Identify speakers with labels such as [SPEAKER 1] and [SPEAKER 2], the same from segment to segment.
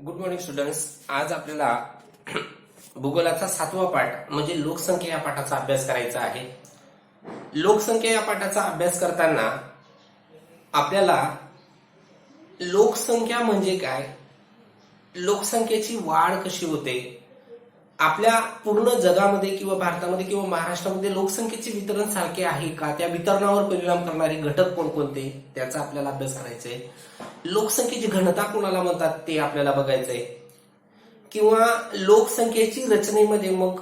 [SPEAKER 1] Good morning students. आज आपल्याला भूगोलाचा 7वा पाठ म्हणजे लोकसंख्या या पाठाचा अभ्यास करायचा आहे. लोकसंख्या या पाठाचा अभ्यास करताना आपल्याला लोकसंख्या म्हणजे काय, लोकसंख्येची वाढ कशी होते, आपल्या पूर्ण जगामध्ये किंवा भारतामध्ये किंवा महाराष्ट्रामध्ये लोकसंख्येचे वितरण सारखे आहे का, त्या वितरणावर परिणाम करणारे घटक कोणकोणते त्याचा आपल्याला अभ्यास करायचा आहे. लोकसंख्येची घनता कोणाला म्हणतात ते आपल्याला बघायचंय, किंवा लोकसंख्येची रचनेमध्ये मग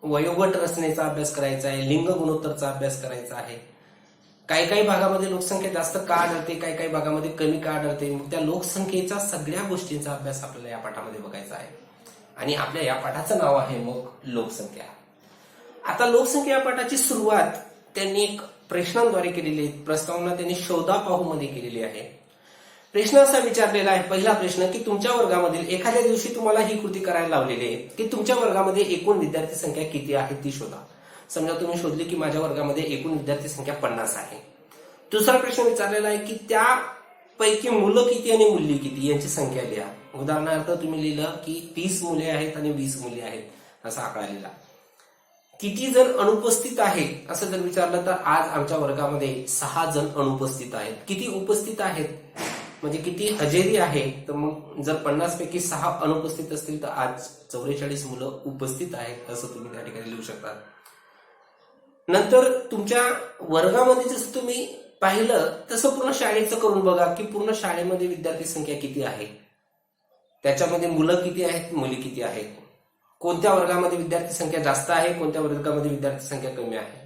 [SPEAKER 1] वयोगट रचनेचा अभ्यास करायचा आहे, लिंग गुणोत्तरचा अभ्यास करायचा आहे. काही काही भागामध्ये लोकसंख्या जास्त का आढळते, काही काही भागामध्ये कमी का आढळते, मग त्या लोकसंख्येच्या सगळ्या गोष्टींचा अभ्यास आपल्याला या पाठामध्ये बघायचा आहे. आणि आपल्या या पाठाचं नाव आहे मग लोकसंख्या. आता लोकसंख्या या पाठाची सुरुवात त्यांनी एक प्रश्नांद्वारे केलेली आहे. प्रस्तावना त्यांनी शोधा पाहू मध्ये केलेली आहे. प्रश्न असा विचारलेला आहे, पहिला प्रश्न, की तुमच्या वर्गामधील एखाद्या दिवशी तुम्हाला ही कृती करायला लावलेली आहे की तुमच्या वर्गामध्ये एकूण विद्यार्थी संख्या किती आहे ती शोधा. समजा तुम्ही शोधली की माझ्या वर्गामध्ये एकूण विद्यार्थी संख्या 50 आहे. दुसरा प्रश्न विचारलेला आहे की त्यापैकी मुलं किती आणि मुली किती यांची संख्या लिहा. उदाहरणार्थ तुम्ही लिहिलं की 30 मुले आहेत आणि 20 मुली आहेत असा आकडा लिहिला. किती जण अनुपस्थित आहेत असं जर विचारलं तर आज आमच्या वर्गामध्ये 6 जण अनुपस्थित आहेत. किती उपस्थित आहेत म्हणजे किती हजेरी आहे, तर मग जर 50 पैकी 6 अनुपस्थित असतील तर आज 44 मुलं उपस्थित आहेत असं तुम्ही त्या ठिकाणी लिहू शकता. नंतर तुमच्या वर्गामध्ये जसं तुम्ही पाहिलं तसं पूर्ण शाळेचं करून बघा की पूर्ण शाळेमध्ये विद्यार्थी संख्या किती आहे, त्याच्यामध्ये मुलं किती आहेत, मुली किती आहेत, कोणत्या वर्गामध्ये विद्यार्थी संख्या जास्त आहे, कोणत्या वर्गामध्ये विद्यार्थी संख्या कमी आहे,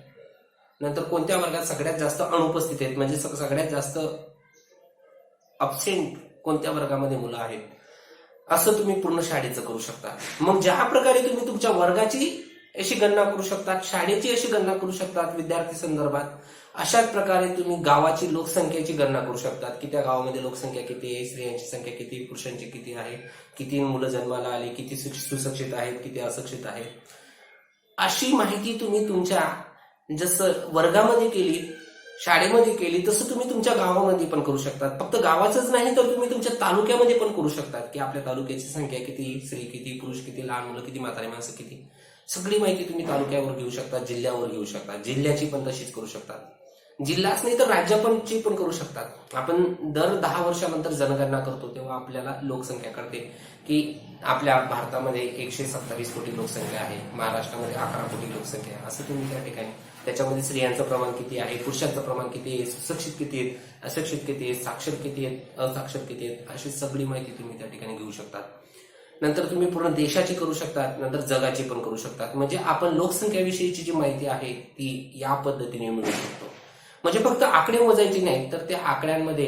[SPEAKER 1] नंतर कोणत्या वर्गात सगळ्यात जास्त अनुपस्थित आहेत म्हणजे सगळ्यात जास्त अब्सेंट कोणत्या वर्गामध्ये मुलं आहेत, असं तुम्ही पूर्ण शाळेचं करू शकता. मग ज्या प्रकारे तुम्ही तुमच्या वर्गाची अशी गणना करू शकता, शाळेची अशी गणना करू शकतात विद्यार्थी संदर्भात, अशाच प्रकारे तुम्ही गावाची लोकसंख्येची गणना करू शकतात की त्या गावामध्ये लोकसंख्या किती आहे, स्त्रियांची संख्या किती, पुरुषांची किती आहे, किती मुलं जन्माला आली, किती सुशिक्षित आहेत, किती अशिक्षित आहेत. अशी माहिती तुम्ही तुमच्या जसं वर्गामध्ये केली, शाळेमध्ये केली, तसं तुम्ही तुमच्या गावामध्ये पण करू शकतात. फक्त गावाचंच नाही तर तुम्ही तुमच्या तालुक्यामध्ये पण करू शकतात की आपल्या तालुक्याची संख्या किती, स्त्री किती, पुरुष किती, लहान मुलं किती, म्हातारी माणसं किती, सगळी माहिती तुम्ही तालुक्यावर घेऊ शकता, जिल्ह्यावर घेऊ शकता. जिल्ह्याची पण तशीच करू शकतात. जिल्हाच नाही तर राज्याची पण करू शकतात. आपण दर 10 वर्षानंतर जनगणना करतो तेव्हा आपल्याला लोकसंख्या कळते की आपल्या भारतामध्ये 127 कोटी लोकसंख्या आहे, महाराष्ट्रामध्ये 11 कोटी लोकसंख्या आहे. असं तुम्ही त्या ठिकाणी त्याच्यामध्ये स्त्रियांचं प्रमाण किती आहे, पुरुषांचं प्रमाण किती आहे, सुशिक्षित किती आहेत, अशिक्षित किती आहेत, साक्षर किती आहेत, असाक्षर किती आहेत, अशी सगळी माहिती तुम्ही त्या ठिकाणी घेऊ शकतात. नंतर तुम्ही पूर्ण देशाची करू शकतात, नंतर जगाची पण करू शकतात. म्हणजे आपण लोकसंख्याविषयीची जी माहिती आहे ती या पद्धतीने मिळवू शकतो. म्हणजे फक्त आकडे मोजायचे नाही तर त्या आकड्यांमध्ये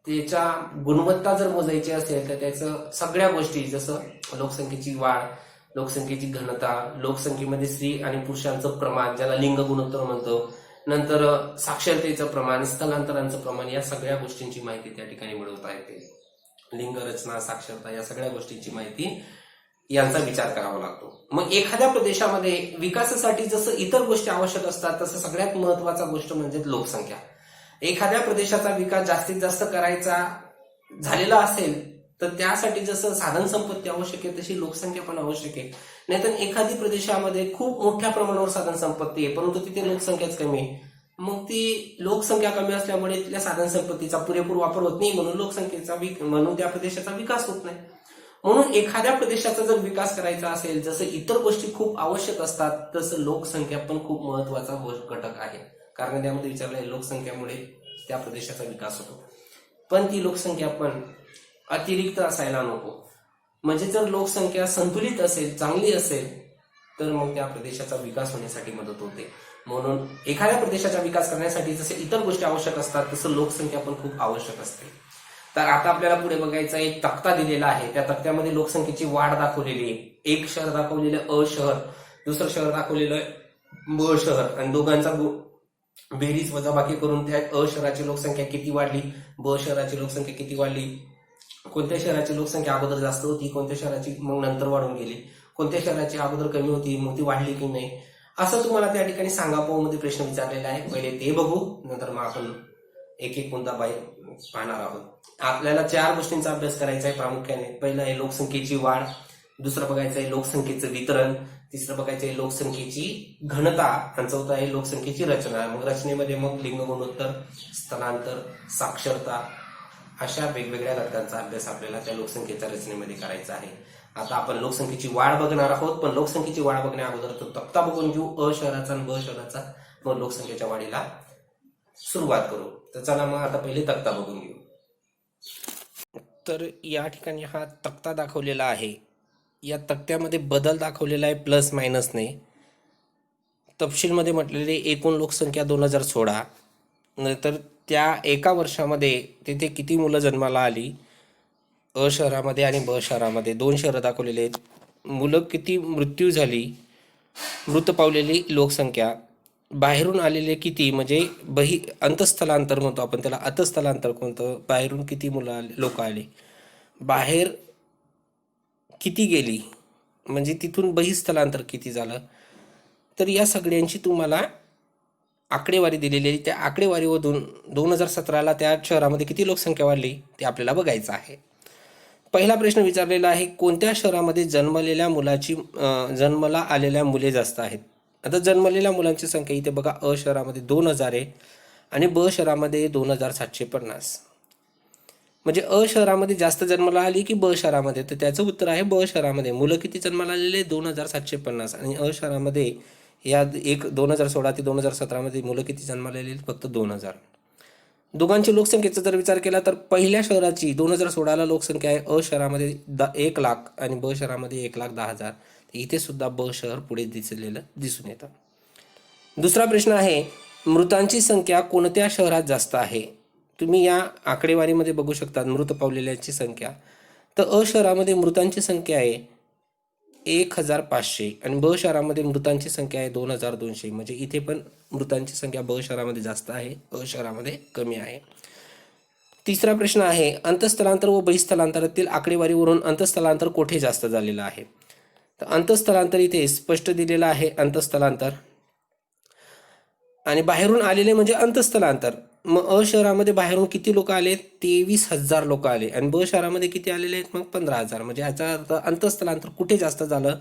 [SPEAKER 1] त्याच्या गुणवत्ता जर मोजायची असेल तर त्याचं सगळ्या गोष्टी जसं लोकसंख्येची वाढ, लोकसंख्येची घनता, लोकसंख्येमध्ये स्त्री आणि पुरुषांचं प्रमाण ज्याला लिंग गुणोत्तर म्हणतो, नंतर साक्षरतेचं प्रमाण, स्थलांतरांचं प्रमाण, या सगळ्या गोष्टींची माहिती त्या ठिकाणी मिळवता येते. लिंग रचना, साक्षरता या सगळ्या गोष्टींची माहिती यांचा विचार करावा लागतो. मग एखाद्या प्रदेशामध्ये विकासासाठी जसं इतर गोष्टी आवश्यक असतात तसं सगळ्यात महत्वाचा गोष्ट म्हणजे लोकसंख्या. एखाद्या प्रदेशाचा विकास जास्तीत जास्त करायचा झालेला असेल तर त्यासाठी जसं साधन संपत्ती आवश्यक आहे तशी लोकसंख्या पण आवश्यक आहे. नाहीतर एखादी प्रदेशामध्ये खूप मोठ्या प्रमाणावर साधन संपत्ती आहे परंतु तिथे लोकसंख्याच कमी आहे, मग ती लोकसंख्या कमी असल्यामुळे तिथल्या साधन संपत्तीचा पुरेपूर वापर होत नाही, म्हणून त्या प्रदेशाचा विकास होत नाही. म्हणून एखाद्या प्रदेशाचा जर विकास करायचा असेल जसं इतर गोष्टी खूप आवश्यक असतात तसं लोकसंख्या पण खूप महत्वाचा घटक आहे. कारण त्यामध्ये विचारलंय लोकसंख्यामुळे त्या प्रदेशाचा विकास होतो, पण ती लोकसंख्या पण अतिरिक्त असायला नको. म्हणजे जर लोकसंख्या संतुलित असेल, चांगली असेल तर मग त्या प्रदेशाचा विकास होण्यासाठी मदत होते. म्हणून एखाद्या प्रदेशाचा विकास करण्यासाठी जसे इतर गोष्टी आवश्यक असतात तसं लोकसंख्या पण खूप आवश्यक असते. तर आता आपल्याला पुढे बघायचा एक तक्ता दिलेला आहे. त्या तक्त्यामध्ये लोकसंख्येची वाढ दाखवलेली आहे. एक शहर दाखवलेलं अ शहर, दुसरं शहर दाखवलेलं ब शहर, आणि दोघांचा बेरीज वजाबाकी करून त्या अ शहराची लोकसंख्या किती वाढली, ब शहराची लोकसंख्या किती वाढली, कोणत्या शहराची लोकसंख्या अगोदर जास्त होती, कोणत्या शहराची मग नंतर वाढून गेली, कोणत्या शहराची अगोदर कमी होती मग ती वाढली की नाही, असं तुम्हाला त्या ठिकाणी सांगापोमध्ये प्रश्न विचारलेला आहे. पहिले ते बघू, नंतर मग आपण एक एक मुद्दा पाहणार आहोत. आपल्याला 4 गोष्टींचा अभ्यास करायचा आहे प्रामुख्याने. पहिलं आहे लोकसंख्येची वाढ, दुसरं बघायचं आहे लोकसंख्येचं वितरण, तिसरं बघायचं आहे लोकसंख्येची घनता, आणि चौथं आहे लोकसंख्येची रचना. मग रचनेमध्ये मग लिंग गुणोत्तर, स्थलांतर, साक्षरता अशा वेगवेगळ्या घटकांचा अभ्यास आपल्याला त्या लोकसंख्येच्या रचनेमध्ये करायचा आहे. आता आपण लोकसंख्येची वाढ बघणार आहोत, पण लोकसंख्येची वाढ बघण्या अगोदर तो तक्ता बघून घेऊ अ शहराचा आणि ब शहराचा, मग लोकसंख्येच्या वाढीला सुरुवात करू. तर चला मग आता पहिले तक्ता बघून घेऊ. तर या ठिकाणी हा तक्ता दाखवलेला आहे. या तक्त्यामध्ये बदल दाखवलेला आहे प्लस मायनसने. तपशीलमध्ये म्हटलेले एकूण लोकसंख्या 2016, नंतर त्या एका वर्षामध्ये तिथे किती मुलं जन्माला आली अ शहरामध्ये आणि ब शहरामध्ये, 2 शहरं दाखवलेले आहेत. मुलं किती मृत्यू झाली, मृत पावलेली लोकसंख्या, बाहेरून आलेले किती, म्हणजे अंतस्थलांतर म्हणतो आपण त्याला, अतस्थलांतर कोणतं, बाहेरून किती लोक आले, बाहेर किती गेली, म्हणजे तिथून बहिस्थलांतर किती झालं. तर या सगळ्यांची तुम्हाला आकडेवारी दिलेली आहे. त्या आकडेवारीमधून 2017ला त्या शहरामध्ये किती लोकसंख्या वाढली ते आपल्याला बघायचं आहे. पहिला प्रश्न विचारलेला आहे, कोणत्या शहरामध्ये जन्माला आलेल्या मुले जास्त आहेत. आता जन्मलेल्या मुलांची संख्या इथे बघा, अ शहरामध्ये 2000 आहे आणि ब शहरामध्ये 2750. म्हणजे अ शहरामध्ये जास्त जन्माला आली की ब शहरामध्ये, तर त्याचं उत्तर आहे ब शहरामध्ये. मुलं किती जन्माला आलेले, 2750. आणि अ शहरामध्ये या 2016 ते 2017मध्ये मुलं किती जन्माला आलेली, फक्त 2000. दोघांची लोकसंख्येचा जर विचार केला तर पहिल्या शहराची 2016ला लोकसंख्या आहे अ शहरामध्ये 1 लाख आणि ब शहरामध्ये 1,10,000. इथे सुद्धा ब शहर पुढे दिसून येतं. दुसरा प्रश्न आहे, मृतांची संख्या कोणत्या शहरात जास्त आहे. तुम्ही या आकडेवारीमध्ये बघू शकता मृत पावलेल्यांची संख्या. तर अ शहरामध्ये मृतांची संख्या आहे 1,500 आणि ब शहरामध्ये मृतांची संख्या आहे 2,200. म्हणजे इथे पण मृतांची संख्या ब शहरामध्ये जास्त आहे, अ शहरामध्ये कमी आहे. तिसरा प्रश्न आहे, अंतस्थलांतर व बहिस्थलांतरातील आकडेवारीवरून अंतस्थलांतर कोठे जास्त झालेलं आहे. तर अंतस्थलांतर इथे स्पष्ट दिलेलं आहे, अंतस्थलांतर. आणि बाहेरून आलेले म्हणजे अंतस्थलांतर. मग अ शहरामध्ये बाहेरून किती लोक आले, 23,000 लोक आले. आणि ब शहरामध्ये किती आलेले आहेत, मग 15,000. म्हणजे याचा अर्थ अंतस्थलांतर कुठे जास्त झालं,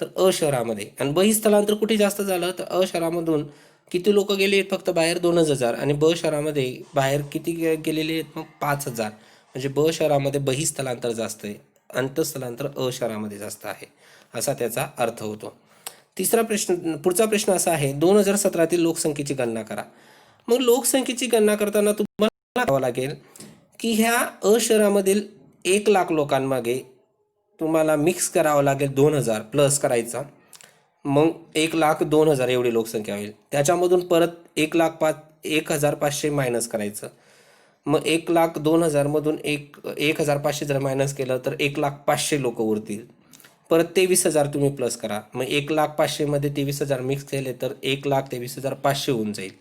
[SPEAKER 1] तर अ शहरामध्ये. आणि बहिस्थलांतर कुठे जास्त झालं, तर अ शहरामधून किती लोक गेले, फक्त बाहेर 2,000. आणि ब शहरामध्ये बाहेर किती गेलेले आहेत, मग 5,000. म्हणजे ब शहरामध्ये बहिस्थलांतर जास्त आहे, अंतस्थलांतर अ शहरामध्ये जास्त आहे, असा त्याचा अर्थ होतो. पुढचा प्रश्न असा आहे, 2017तील लोकसंख्येची गणना करा. मग लोकसंख्येची गणना करताना तुम्हाला करावं लागेल की ह्या अ शहरामधील 1 लाख लोकांमागे तुम्हाला मिक्स करावं लागेल 2,000 प्लस करायचा. मग 1,02,000 एवढी लोकसंख्या होईल. त्याच्यामधून परत 1,05,000 मायनस करायचं. मग 1,02,000 मधून 1,500 जर मायनस केलं तर 1,05,000 लोक उरतील. परत 23,000 तुम्ही प्लस करा. मग 1,05,000 मध्ये 23,000 मिक्स केले तर 1,23,500 होऊन जाईल.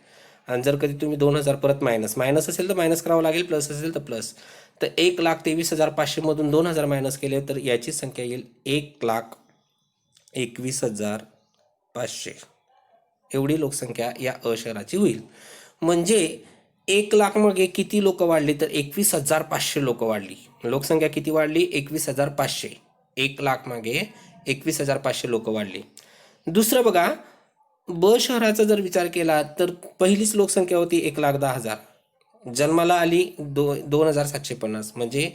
[SPEAKER 1] आणि जर कधी तुम्ही 2,000 परत मायनस असेल तर मायनस करावं लागेल, प्लस असेल तर प्लस. तर 1,23,500 मधून 2,000 मायनस केले तर याची संख्या येईल 1,21,500. एवढी लोकसंख्या या अ शहराची होईल. म्हणजे 1 लाख मागे किती लोक वाढली, तर 21,500 लोक वाढली. लोकसंख्या किती वाढली, 21,500. 1 लाख मागे 21,500 लोक वाढली. दुसरं बघा, ब शहराचा जर विचार केला तर पहिलीच लोकसंख्या होती 1,10,000. जन्माला आली 2,750. म्हणजे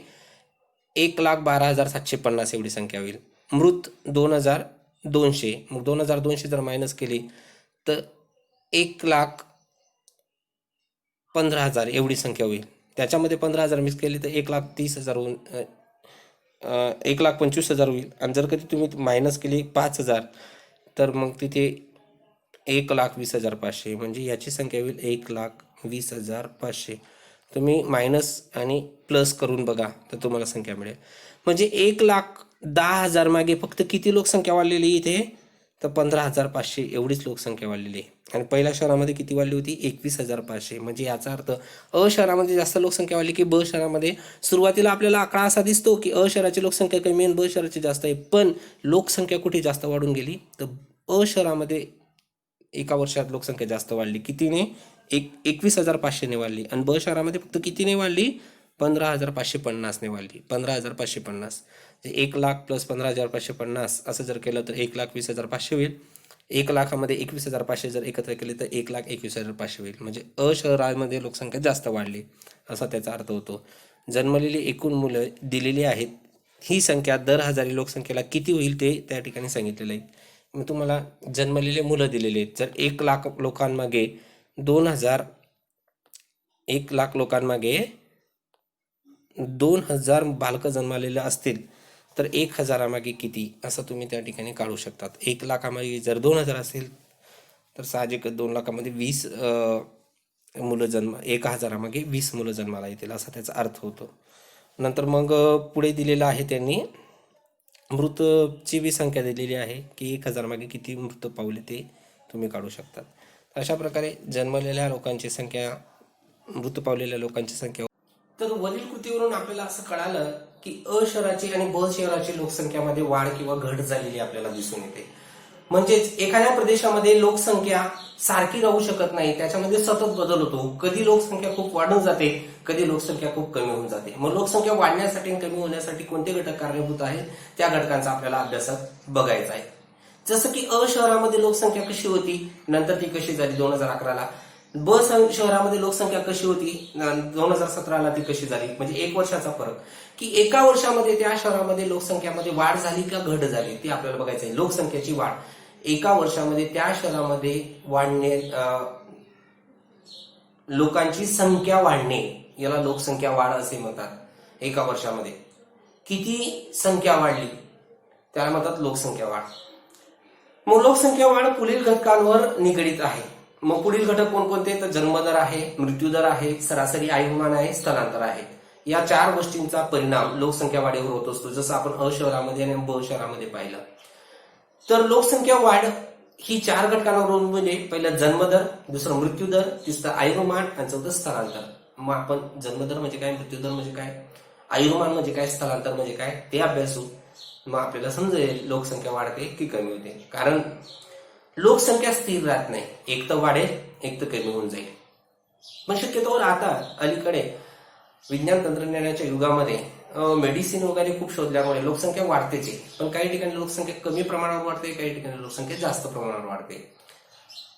[SPEAKER 1] 1,12,750 एवढी संख्या होईल. मृत 2,200. मग 2,200 जर मायनस केली तर 1,15,000 एवढी संख्या होईल. त्याच्यामध्ये 15,000 मिक्स केली तर 1,30,000 होऊन 1,25,000 होईल. आणि जर कधी तुम्ही मायनस केली 5,000 तर मग तिथे 1,20,500. म्हणजे याची संख्या होईल 1,20,500. तुम्ही मायनस आणि प्लस करून बघा तर तुम्हाला संख्या मिळेल. म्हणजे 1,10,000 मागे फक्त किती लोकसंख्या वाढलेली इथे, तर 15,500 एवढीच लोकसंख्या वाढलेली आहे. आणि पहिल्या शहरामध्ये किती वाढली होती, 21,500. म्हणजे याचा अर्थ अ शहरामध्ये जास्त लोकसंख्या वाढली की ब शहरामध्ये. सुरुवातीला आपल्याला आकडा असा दिसतो की अ शहराची लोकसंख्या कमी आणि ब शहराची जास्त आहे, पण लोकसंख्या कुठे जास्त वाढून गेली, तर अ शहरामध्ये एका वर्षात लोकसंख्या जास्त वाढली. कितीने, 21,500ने वाढली. आणि ब शहरामध्ये फक्त कितीने वाढली? 15,550ने वाढली. 15,550. 1,00,000 प्लस 15,550 असं जर केलं तर 1,20,500 होईल. 1,00,000मध्ये 21,500 जर एकत्र केले तर 1,21,500 होईल. म्हणजे अ शहरामध्ये लोकसंख्या जास्त वाढली असा त्याचा अर्थ होतो. जन्मलेली एकूण मुलं दिलेली आहेत. ही संख्या दर हजारी लोकसंख्येला किती होईल ते त्या ठिकाणी सांगितलेलं आहे. मग तुम्हाला जन्मलेले मुलं दिलेले आहेत. जर 1,00,000 लोकांमागे 2,000 1,00,000 लोकांमागे 2,000 बालकं जन्मलेले असतील तर 1,000 मागे किती असं तुम्ही त्या ठिकाणी काढू शकतात. 1,00,000 जर 2,000 असेल तर साहजिक 2,00,000 20 मुलं 1,000 मागे 20 मुलं जन्माला येतील असा त्याचा अर्थ होतो. नंतर मग पुढे दिलेलं आहे त्यांनी मृतची बी संख्या दिलेली आहे की 1,000 मागे किती मृत पावले ते तुम्ही काढू शकतात. अशा प्रकारे जन्मलेल्या लोकांची संख्या, मृत पावलेल्या लोकांची संख्या. तर वरील कृतीवरून आपल्याला असं कळालं की अ शहराची आणि ब शहराची लोकसंख्यामध्ये वाढ किंवा घट झालेली आपल्याला दिसून येते. म्हणजेच एखाद्या प्रदेशामध्ये लोकसंख्या सारखी राहू शकत नाही, त्याच्यामध्ये सतत बदल होतो. कधी लोकसंख्या खूप वाढून जाते, कधी लोकसंख्या खूप कमी होऊन जाते. मग लोकसंख्या वाढण्यासाठी आणि कमी होण्यासाठी कोणते घटक कारणीभूत आहेत त्या घटकांचा आपल्याला अभ्यासात बघायचा आहे. जसं की अ शहरामध्ये लोकसंख्या कशी होती, नंतर ती कशी झाली 2011ला. ब शहरामध्ये लोकसंख्या कशी होती, 2017ला ती कशी झाली. म्हणजे 1 वर्षाचा फरक, की एका वर्षामध्ये त्या शहरामध्ये लोकसंख्यामध्ये वाढ झाली का घट झाली ते आपल्याला बघायचं आहे. लोकसंख्येची वाढ एका वर्षामध्ये त्या शहरामध्ये वाढणे, लोकांची संख्या वाढणे याला लोकसंख्या वाढ असे म्हणतात. एका वर्षामध्ये किती संख्या वाढली त्याला म्हणतात लोकसंख्या वाढ. मग लोकसंख्या वाढ पुढील घटकांवर निगडीत आहे. मग पुढील घटक कोणकोणते? तर जन्मदर आहे, मृत्यूदर आहे, सरासरी आयुर्मान आहे, स्थलांतर आहे. या 4 गोष्टींचा परिणाम लोकसंख्या वाढीवर होत असतो, जसं आपण अ शहरामध्ये आणि ब शहरामध्ये पाहिलं. तर लोकसंख्या वाढ ही 4 घटकांवरून म्हणजे पहिलं जन्मदर, दुसरं मृत्यूदर, तिसरं आयुर्मान आणि चौथं स्थलांतर. मग आपण जन्मदर म्हणजे काय, मृत्यूदर म्हणजे काय, आयुर्मान म्हणजे काय, स्थलांतर म्हणजे काय ते अभ्यासू. मग आपल्याला समजेल लोकसंख्या वाढते की कमी होते. कारण लोकसंख्या स्थिर राहत नाही, एक तर वाढेल एक तर कमी होऊन जाईल. पण शक्यतोवर आता अलीकडे विज्ञान तंत्रज्ञानाच्या युगामध्ये मेडिसिन वगैरे खूप शोधल्यामुळे लोकसंख्या वाढतेच आहे. पण काही ठिकाणी लोकसंख्या कमी प्रमाणावर वाढते, काही ठिकाणी लोकसंख्या जास्त प्रमाणावर वाढते.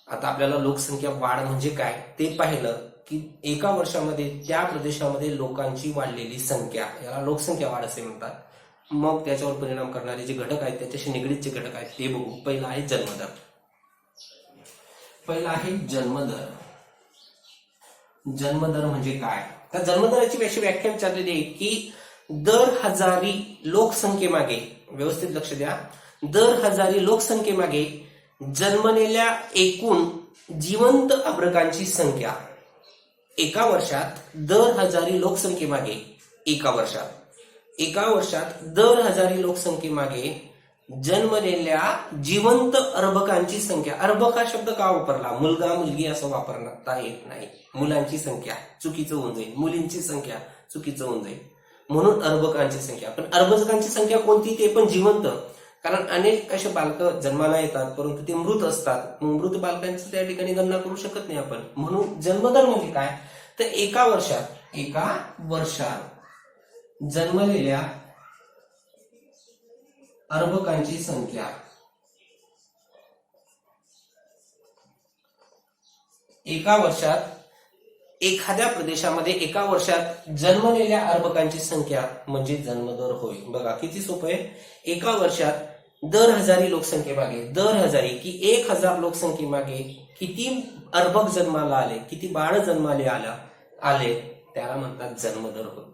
[SPEAKER 1] आता आपल्याला लोकसंख्या वाढ म्हणजे काय ते पाहिलं की एका वर्षामध्ये त्या प्रदेशामध्ये लोकांची वाढलेली संख्या याला लोकसंख्या वाढ असे म्हणतात. मग त्याच्यावर परिणाम करणारे जे घटक आहेत, त्याच्याशी निगडीत जे घटक आहेत ते बघू. पहिला आहे जन्मदर. पहिला आहे जन्मदर. जन्मदर म्हणजे काय? तर जन्मदराची अशी व्याख्या विचारलेली आहे की दर हजारी लोकसंख्येमागे, व्यवस्थित लक्ष द्या, दर हजारी लोकसंख्येमागे जन्मलेल्या एकूण जिवंत अर्भकांची संख्या एका वर्षात, दर हजारी लोकसंख्येमागे एका वर्षात दर हजारी लोकसंख्येमागे जन्मलेल्या जिवंत अर्भकांची संख्या. अर्भक हा शब्द का वापरला? मुलगा मुलगी असं वापरता येत नाही. मुलांची संख्या चुकीचं होऊन जाईल, मुलींची संख्या चुकीचं होऊन जाईल, म्हणून अर्भकांची संख्या. पण अर्भकांची संख्या कोणती? ते पण जिवंत. कारण अनेक असे बालकं जन्माला येतात परंतु ते मृत असतात. मृत बालकांची त्या ठिकाणी गणना करू शकत नाही आपण. म्हणून जन्मदर म्हणजे काय? तर एका वर्षात जन्मलेल्या अर्भकांची संख्या एका वर्षात एखाद्या प्रदेशामध्ये एका वर्षात जन्मलेल्या अर्भकांची संख्या म्हणजे जन्मदर होय. बघा किती सोपं आहे. एका वर्षात दर हजारी लोकसंख्येमागे, दर हजारी की 1,000 लोकसंख्येमागे किती अर्भक जन्माला आले, किती बाळ जन्माला आले त्याला म्हणतात जन्मदर होय.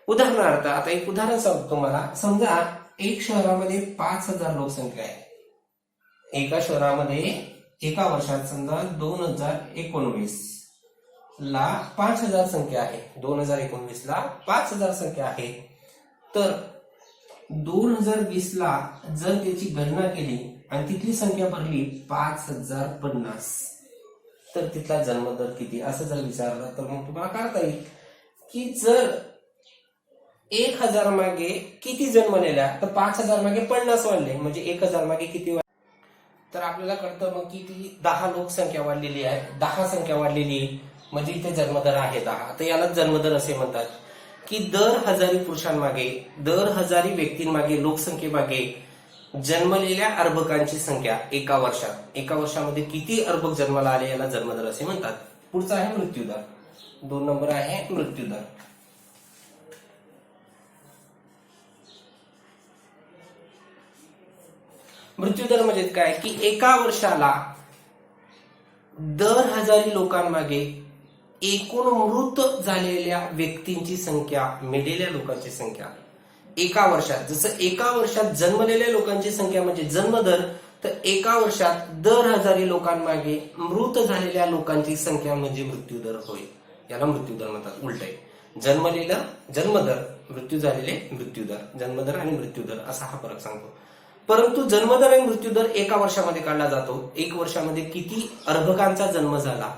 [SPEAKER 1] उदाहरणार्थ आता एक उदाहरण सांगतो तुम्हाला. समजा एक शहरामध्ये 5,000 लोकसंख्या आहे. एका शहरामध्ये एका वर्षात समजा 2019 ला 5,000 संख्या आहे. 2019 ला 5,000 संख्या आहे. तर 2020 ला जर त्याची गणना केली आणि तिथली संख्या भरली 5,050 तर तिथला जन्मदर किती असं जर विचारलं तर मग तुम्हाला काढता येईल की जर 1,000 मागे किती जन्मलेल्या, तर 5,000 मागे 50 वाढले म्हणजे 1,000 मागे किती तर आपल्याला कळतं मग की ती 10 लोकसंख्या वाढलेली आहे, 10 संख्या वाढलेली आहे, म्हणजे इथे जन्मदर आहे 10. तर याला जन्मदर असे म्हणतात. की दर 1000 पुरुषांमागे, दर 1000 व्यक्तींमागे, लोकसंख्येमागे जन्मलेल्या अर्भकांची संख्या एका वर्षामध्ये किती अर्भक जन्माला आले याला जन्मदर असे म्हणतात. पुढचा आहे मृत्यूदर. 2 नंबर आहे मृत्यूदर. मृत्यूदर म्हणजे काय की एका वर्षाला दर 1000 लोकांमागे एकूण मृत झालेल्या व्यक्तींची संख्या, मेलेल्या लोकांची संख्या एका वर्षात, जसं एका वर्षात जन्मलेल्या लोकांची संख्या म्हणजे जन्मदर, तर एका वर्षात दर 1000 लोकांमागे मृत झालेल्या लोकांची संख्या म्हणजे मृत्यूदर होय. याला मृत्यूदर म्हणतात. उलट आहे, जन्मलेला जन्मदर, मृत्यू झालेले मृत्यूदर. जन्मदर आणि मृत्यूदर असा हा फरक सांगतो. परंतु जन्मदर आणि मृत्यूदर एका वर्षामध्ये काढला जातो. एक वर्षामध्ये किती अर्भकांचा जन्म झाला,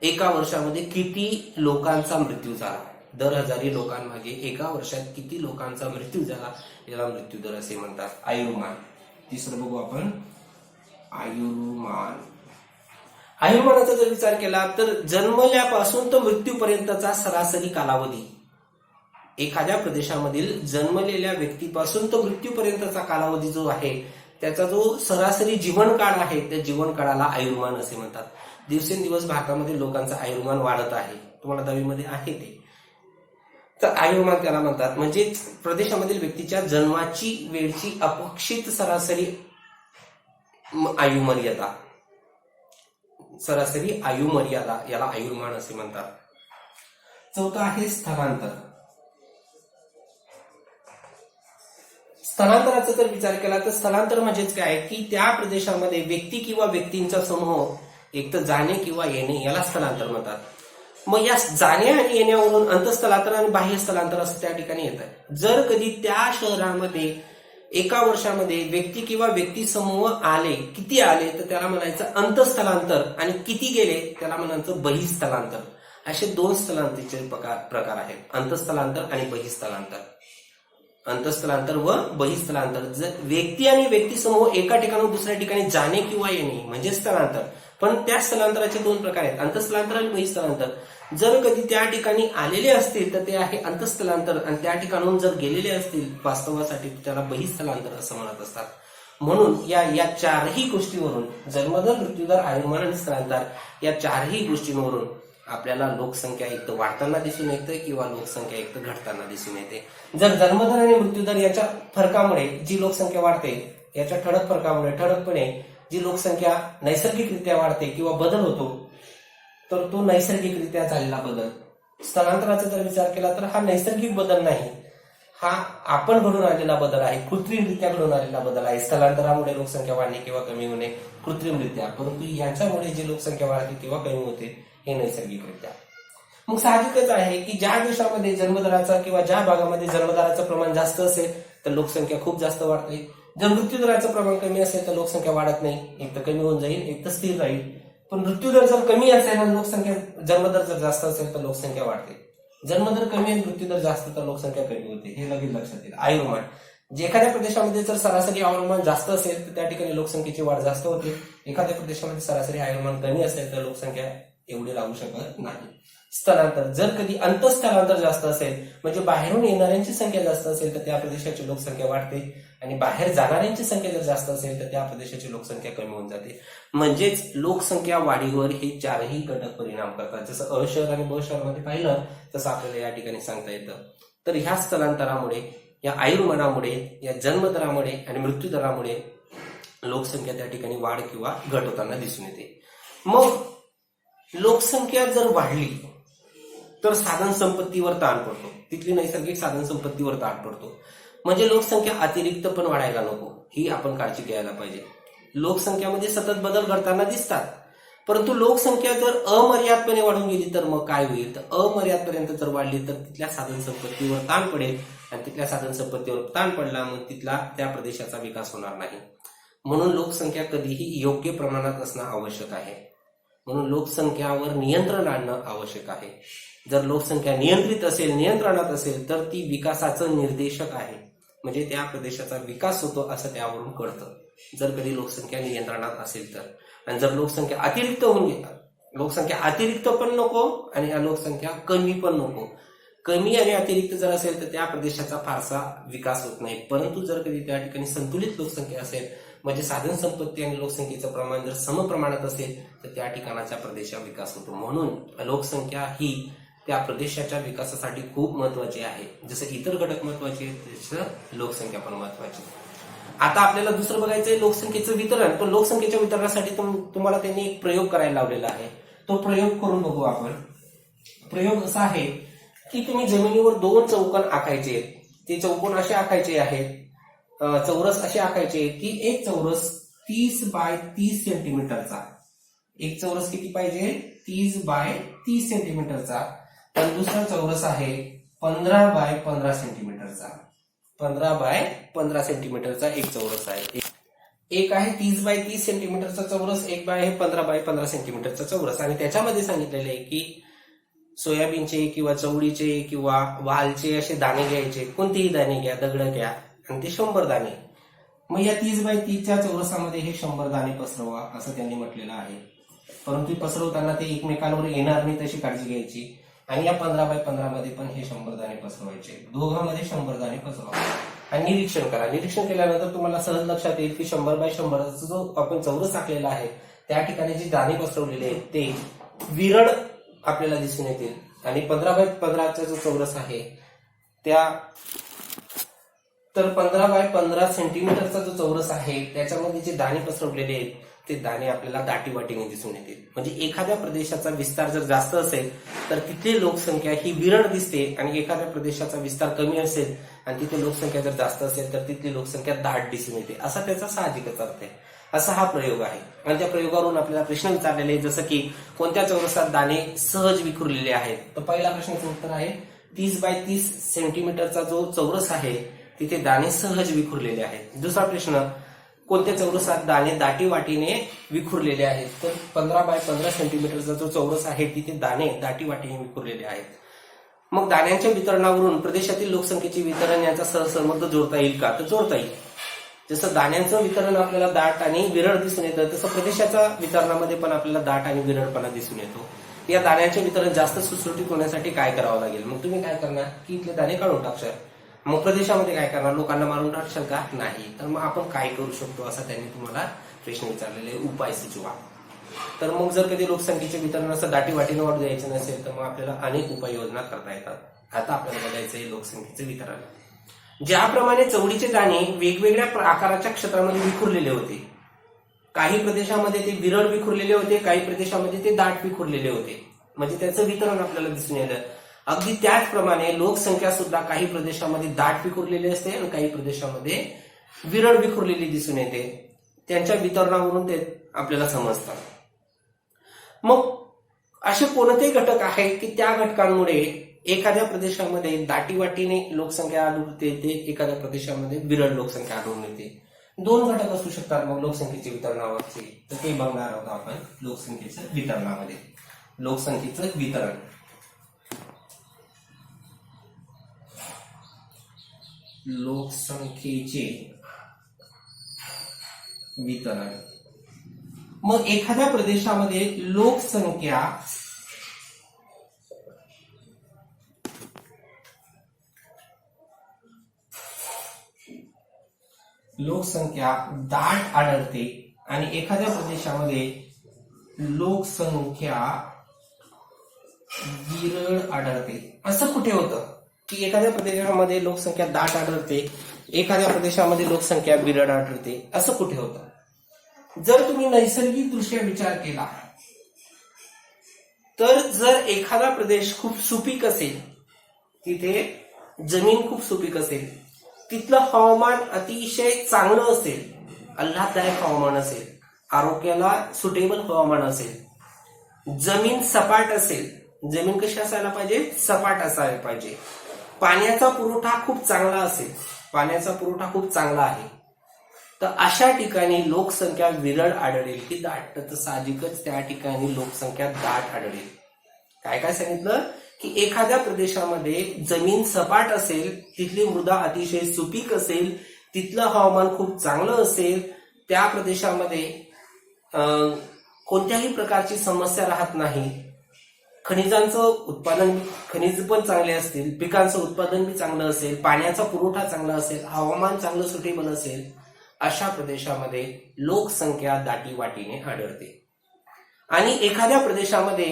[SPEAKER 1] एका वर्षामध्ये किती लोकांचा मृत्यू झाला, दर 1000 लोकांमागे एका वर्षात किती लोकांचा मृत्यू झाला याला मृत्यूदर असे म्हणतात. आयुर्मान. तिसरं बघू आपण, आयुर्मान. आयुर्मानाचा जर विचार केला तर जन्मल्यापासून तर मृत्यूपर्यंतचा सरासरी कालावधी, एखाद्या प्रदेशामधील जन्मलेल्या व्यक्तीपासून तर मृत्यूपर्यंतचा कालावधी जो आहे त्याचा जो सरासरी जीवनकाळ आहे त्या जीवनकाळाला आयुर्मान असे म्हणतात. दिवसेंदिवस भारतामध्ये लोकांचं आयुर्मान वाढत आहे. तुम्हाला 10वी मध्ये आहे ते. तर आयुर्मान त्याला म्हणतात. म्हणजे प्रदेशामधील व्यक्तीच्या जन्माची वेळची अपेक्षित सरासरी आयुमर्यादा, सरासरी आयुमर्यादा याला आयुर्मान असे म्हणतात. चौथा आहे स्थलांतर. स्थलांतराचा जर विचार केला तर स्थलांतर म्हणजेच काय की त्या प्रदेशामध्ये व्यक्ती किंवा व्यक्तींचा समूह एक तर जाणे किंवा येणे याला स्थलांतर म्हणतात. मग या जाणे आणि येण्यावरून अंतस्थलांतर आणि बाह्य स्थलांतर असं त्या ठिकाणी येत आहे. जर कधी त्या शहरामध्ये एका वर्षामध्ये व्यक्ती किंवा व्यक्ती समूह आले, किती आले तर त्याला म्हणायचं अंतस्थलांतर, आणि किती गेले त्याला म्हणायचं बहिस्थलांतर. असे 2 स्थलांतराचे प्रकार आहेत, अंतस्थलांतर आणि बहिस्थलांतर. अंतस्थलांतर व बहिस्थलांतर. जर व्यक्ती आणि व्यक्ती समूह एका ठिकाणाहून दुसऱ्या ठिकाणी जाणे किंवा येणे म्हणजे स्थलांतर. पण त्या स्थलांतराचे 2 प्रकार आहेत, अंतस्थलांतर आणि बहिस्थलांतर. जर कधी त्या ठिकाणी आलेले असतील तर ते आहे अंतस्थलांतर, आणि त्या ठिकाणाहून जर गेलेले असतील वास्तवासाठी त्याला बहिस्थलांतर असं म्हणत असतात. म्हणून या 4ही गोष्टीवरून, जन्मदर, मृत्यूदर, आयुर्मान आणि स्थलांतर, या 4ही गोष्टींवरून आपल्याला लोकसंख्या एक तर वाढताना दिसून येते किंवा लोकसंख्या एक तर घटताना दिसून येते. जर जन्मदर आणि मृत्यूदर याच्या फरकामुळे जी लोकसंख्या वाढते, याच्या ठळक फरकामुळे ठळकपणे जी लोकसंख्या नैसर्गिकरित्या वाढते किंवा बदल होतो तर तो नैसर्गिकरित्या झालेला बदल. स्थलांतराचा जर विचार केला तर हा नैसर्गिक बदल नाही, हा आपण घडून आलेला बदल आहे, कृत्रिमरित्या घडून आलेला बदल आहे. स्थलांतरामुळे लोकसंख्या वाढणे किंवा कमी होणे कृत्रिमरित्या, परंतु याच्यामुळे जी लोकसंख्या वाढते किंवा कमी होते हे नैसर्गिकरित्या. मग साहजिकच आहे की ज्या देशामध्ये जन्मदराचा किंवा ज्या भागामध्ये जन्मदराचं प्रमाण जास्त असेल तर लोकसंख्या खूप जास्त वाढते. जर मृत्यूदराचं प्रमाण कमी असेल तर लोकसंख्या वाढत नाही, एक तर कमी होऊन जाईल, एक तर स्थिर राहील. पण मृत्यूदर जर कमी असेल आणि लोकसंख्या, जन्मदर जर जास्त असेल तर लोकसंख्या वाढते. जन्मदर कमी आणि मृत्यूदर जास्त तर लोकसंख्या कमी होते, हे लगेच लक्षात येईल. आयुर्मान. जे एखाद्या प्रदेशामध्ये जर सरासरी आयुर्मान जास्त असेल तर त्या ठिकाणी लोकसंख्येची वाढ जास्त होते. एखाद्या प्रदेशामध्ये सरासरी आयुर्मान कमी असेल तर लोकसंख्या एवढी लागू शकत नाही. स्थलांतर. जर कधी अंतस्थलांतर जास्त असेल म्हणजे बाहेरून येणाऱ्यांची संख्या जास्त असेल तर त्या प्रदेशाची लोकसंख्या वाढते, आणि बाहेर जाणाऱ्यांची संख्या जर जास्त असेल तर त्या प्रदेशाची लोकसंख्या कमी होऊन जाते. म्हणजेच लोकसंख्या वाढीवर हे 4ही घटक परिणाम करतात. जसं अ शहर आणि ब शहरामध्ये पाहिलं तसं आपल्याला या ठिकाणी सांगता येतं. तर ह्या स्थलांतरामुळे, या आयुर्मानामुळे, या जन्मदरामुळे आणि मृत्यूदरामुळे लोकसंख्या त्या ठिकाणी वाढ किंवा घट होताना दिसून येते. मग लोकसंख्या जर वाढली तर साधन संपत्तीवर ताण पडतो, तिथली नैसर्गिक साधन संपत्तीवर ताण पडतो. म्हणजे लोकसंख्या अतिरिक्त पण वाढायला नको, ही आपण काळजी घ्यायला पाहिजे. लोकसंख्यामध्ये सतत बदल घडताना दिसतात, परंतु लोकसंख्या जर अमर्यादपणे वाढून गेली तर मग काय होईल, तर अमर्यादपर्यंत जर वाढली तर तिथल्या साधन संपत्तीवर ताण पडेल, आणि तिथल्या साधन संपत्तीवर ताण पडला मग तिथला त्या प्रदेशाचा विकास होणार नाही. म्हणून लोकसंख्या कधीही योग्य प्रमाणात असणं आवश्यक आहे. म्हणून लोकसंख्यावर नियंत्रण आणणं आवश्यक आहे. जर लोकसंख्या नियंत्रित असेल, नियंत्रणात असेल तर ती विकासाचं निर्देशक आहे. म्हणजे त्या प्रदेशाचा विकास होतो असं त्यावरून कळतं, जर कधी लोकसंख्या नियंत्रणात असेल तर. आणि जर लोकसंख्या अतिरिक्त होऊन गेला, लोकसंख्या अतिरिक्त पण नको आणि लोकसंख्या कमी पण नको, कमी आणि अतिरिक्त जर असेल तर त्या प्रदेशाचा फारसा विकास होत नाही. परंतु जर कधी त्या ठिकाणी संतुलित लोकसंख्या असेल, म्हणजे साधन संपत्ती आणि लोकसंख्येचं प्रमाण जर समप्रमाणात असेल तर त्या ठिकाणाच्या प्रदेशाचा विकास होतो. म्हणून लोकसंख्या ही त्या प्रदेशाच्या विकासासाठी खूप महत्वाची आहे. जसं इतर घटक महत्वाचे तसं लोकसंख्या पण महत्वाची. आता आपल्याला दुसरं बघायचंय लोकसंख्येचं वितरण. पण लोकसंख्येच्या वितरणासाठी तुम्हाला त्यांनी एक प्रयोग करायला लावलेला आहे. तो प्रयोग करून बघू आपण. प्रयोग असा आहे की तुम्ही जमिनीवर 2 चौकोन आखायचे. ते चौकोन असे आखायचे आहेत, चौरस असे आखायचे की एक चौरस 30 बाय 30 सेंटीमीटरचा, एक चौरस किती पाहिजे 30 बाय 30 सेंटीमीटरचा, तर दुसरा चौरस आहे 15 बाय 15 सेंटीमीटरचा. 15 बाय 15 सेंटीमीटरचा एक चौरस आहे. एक आहे 30 बाय 30 सेंटीमीटरचा चौरस, एक आहे 15 बाय 15 सेंटीमीटरचा चौरस. आणि त्याच्यामध्ये सांगितलेले आहे की सोयाबीनचे किंवा चवळीचे किंवा वालचे असे दाणे घ्यायचे, कोणतेही दाणे घ्या, दगड घ्या, आणि ते 100 दाणे. मग या 30 बाय 30च्या चौरसामध्ये हे 100 दाणे पसरवा असं त्यांनी म्हटलेलं आहे. परंतु पसरवताना ते एकमेकांवर येणार नाही तशी काळजी घ्यायची. आणि या 15 बाय 15 मध्ये पण हे 100 दाणे पसरवायचे, दोघांमध्ये 100 दाणे पसरवा आणि निरीक्षण करा. निरीक्षण केल्यानंतर तुम्हाला सहज लक्षात येईल की 100 बाय 100चा जो आपण चौरस आखलेला आहे त्या ठिकाणी जे दाणे पसरवलेले आहेत ते विरळ आपल्याला दिसून येतील. आणि 15 बाय 15चा जो चौरस आहे त्या तर 15 बाय 15 सेंटीमीटरचा जो चौरस आहे त्याच्यामध्ये जे दाणे पसरवलेले आहेत ते दाणे आपल्याला दाटीवाटीने दिसून येतील. म्हणजे एखाद्या प्रदेशाचा विस्तार जर जास्त असेल तर तिथली लोकसंख्या ही विरळ दिसते, आणि एखाद्या प्रदेशाचा विस्तार कमी असेल आणि तिथे लोकसंख्या जर जास्त असेल तर तिथली लोकसंख्या दाट दिसून येते. असा त्याचा साहजिकच अर्थ आहे. असा हा प्रयोग आहे. आणि त्या प्रयोगावरून आपल्याला प्रश्न विचारलेले आहेत, जसं की कोणत्या चौरसात दाणे सहज विखुरलेले आहेत. तर पहिला प्रश्नाचं उत्तर आहे 30 बाय 30 सेंटीमीटरचा जो चौरस आहे तिथे दाणे सहज विखुरलेले आहेत. दुसरा प्रश्न, कोणत्या चौरसात दाणे दाटीवाटीने विखुरलेले आहेत. तर 15 बाय 15 सेंटीमीटरचा जो चौरस आहे तिथे दाणे दाटीवाटीने विखुरलेले आहेत. मग दाण्यांच्या वितरणावरून प्रदेशातील लोकसंख्येचे वितरण याचा सहसंबंध जोडता येईल का? तर जोडता येईल. जसं दाण्यांचं वितरण आपल्याला दाट आणि विरळ दिसून येतं तसं प्रदेशाच्या वितरणामध्ये पण आपल्याला दाट आणि विरळपणा दिसून येतो. या दाण्यांचे वितरण जास्त सुटसुटीत होण्यासाठी काय करावं लागेल? मग तुम्ही काय करणार की इथले दाणे काढून टाकशाल. मग प्रदेशामध्ये काय करणार? लोकांना मारून टाकशाल का? नाही. तर मग आपण काय करू शकतो असा त्यांनी तुम्हाला प्रश्न विचारलेले, उपाय सुचवा. तर मग जर कधी लोकसंख्येचे वितरण असं दाटीवाटीने वाढू द्यायचं नसेल तर मग आपल्याला अनेक उपाययोजना करता येतात. आता आपल्याला बघायचंय लोकसंख्येचे वितरण. ज्याप्रमाणे चवळीचे दाणे वेगवेगळ्या आकाराच्या क्षेत्रामध्ये विखुरलेले होते, काही प्रदेशामध्ये ते विरळ विखुरलेले होते, काही प्रदेशामध्ये ते दाट विखुरलेले होते, म्हणजे त्याचं वितरण आपल्याला दिसून येतं. अगदी त्याचप्रमाणे लोकसंख्या सुद्धा काही प्रदेशामध्ये दाट विखुरलेली असते आणि काही प्रदेशामध्ये विरळ विखुरलेली दिसून येते. त्यांच्या वितरणावरून ते आपल्याला समजतात. मग असे कोणते घटक आहेत की त्या घटकांमुळे एखाद्या प्रदेशामध्ये दाटीवाटीने लोकसंख्या आढळून येते, एखाद्या प्रदेशामध्ये विरळ लोकसंख्या आढळून येते. 2 घटक असू शकतात मग लोकसंख्येच्या वितरणावरचे. तर ते बघणार आहोत आपण लोकसंख्येच्या वितरणामध्ये. लोकसंख्येचं वितरण, लोकसंख्येचे वितरण. मग एखाद्या प्रदेशामध्ये लोकसंख्या दाट आढळते आणि एखाद्या प्रदेशामध्ये लोकसंख्या विरळ आढळते. असं कुठे होतं की एखाद्या प्रदेशामध्ये लोकसंख्या दाट आढळते, एखाद्या प्रदेशामध्ये लोकसंख्या विरळ आढळते? असं कुठे होतं? जर तुम्ही नैसर्गिक दृष्ट्या विचार केला तर जर एखादा प्रदेश खूप सुपीक असेल, तिथे जमीन खूप सुपीक असेल, तिथलं हवामान अतिशय चांगलं असेल, आल्हाददायक हवामान असेल, आरोग्याला सुटेबल हवामान असेल, जमीन सपाट असेल. जमीन कशी असायला पाहिजे? सपाट असायला पाहिजे. पाण्याचा पुरवठा खूप चांगला असेल, पाण्याचा पुरवठा खूप चांगला आहे, तर अशा ठिकाणी लोकसंख्या विरळ आढळेल की दाट? तर साहजिकच त्या ठिकाणी लोकसंख्या दाट आढळेल. काय काय सांगितलं की एखाद्या प्रदेशामध्ये जमीन सपाट असेल, तिथली मृदा अतिशय सुपीक असेल, तिथलं हवामान खूप चांगलं असेल, त्या प्रदेशामध्ये कोणत्याही प्रकारची समस्या राहत नाही, खनिजांचं उत्पादन, खनिज पण चांगले असतील, पिकांचं उत्पादन बी चांगलं असेल, पाण्याचा पुरवठा चांगला असेल, हवामान चांगलं सुटेबल असेल, अशा प्रदेशामध्ये लोकसंख्या दाटीवाटीने आढळते. आणि एखाद्या प्रदेशामध्ये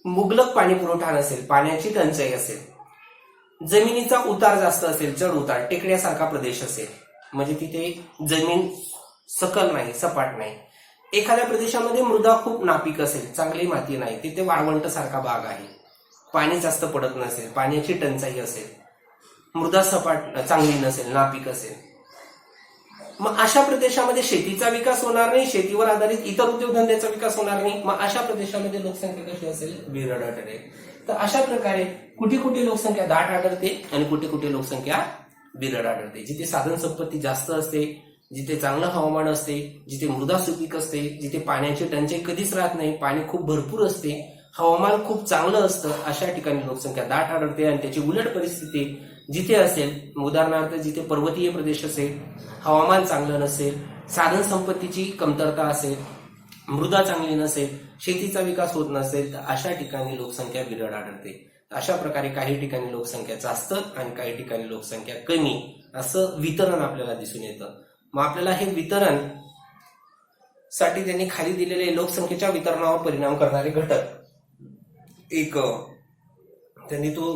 [SPEAKER 1] मुबलक पाणी पुरवठा नसेल, पाण्याची टंचाई असेल, जमिनीचा उतार जास्त असेल, चढ उतार, टेकड्यासारखा प्रदेश असेल, म्हणजे तिथे जमीन सकल नाही, सपाट नाही. एखाद्या प्रदेशामध्ये मृदा खूप नापीक असेल, चांगली माती नाही, तिथे वाळवंट सारखा भाग आहे, पाणी जास्त पडत नसेल, पाण्याची टंचाई असेल, मृदा सपाट चांगली नसेल, नापीक असेल, मग अशा प्रदेशामध्ये शेतीचा विकास होणार नाही, शेतीवर आधारित इतर उद्योगधंद्याचा विकास होणार नाही. मग अशा प्रदेशामध्ये लोकसंख्या कशी असेल? विरळ आढळेल. तर अशा प्रकारे कुठे कुठे लोकसंख्या दाट आढळते आणि कुठे कुठे लोकसंख्या विरळ आढळते. जिथे साधन संपत्ती जास्त असते, जिथे चांगलं हवामान असते, जिथे मृदा सुपीक असते, जिथे पाण्याची टंचाई कधीच राहत नाही, पाणी खूप भरपूर असते, हवामान खूप चांगलं असतं, अशा ठिकाणी लोकसंख्या दाट आढळते. आणि त्याची उलट परिस्थिती जिथे असेल, उदाहरणार्थ जिथे पर्वतीय प्रदेश असेल, हवामान चांगलं नसेल, साधन संपत्तीची कमतरता असेल, मृदा चांगली नसेल, शेतीचा विकास होत नसेल, तर अशा ठिकाणी लोकसंख्या विरळ आढळते. अशा प्रकारे काही ठिकाणी लोकसंख्या जास्त आणि काही ठिकाणी लोकसंख्या कमी असं वितरण आपल्याला दिसून येतं. मग आपल्याला हे वितरण साठी त्यांनी खाली दिलेले लोकसंख्येच्या वितरणावर परिणाम करणारे घटक एक त्यांनी तो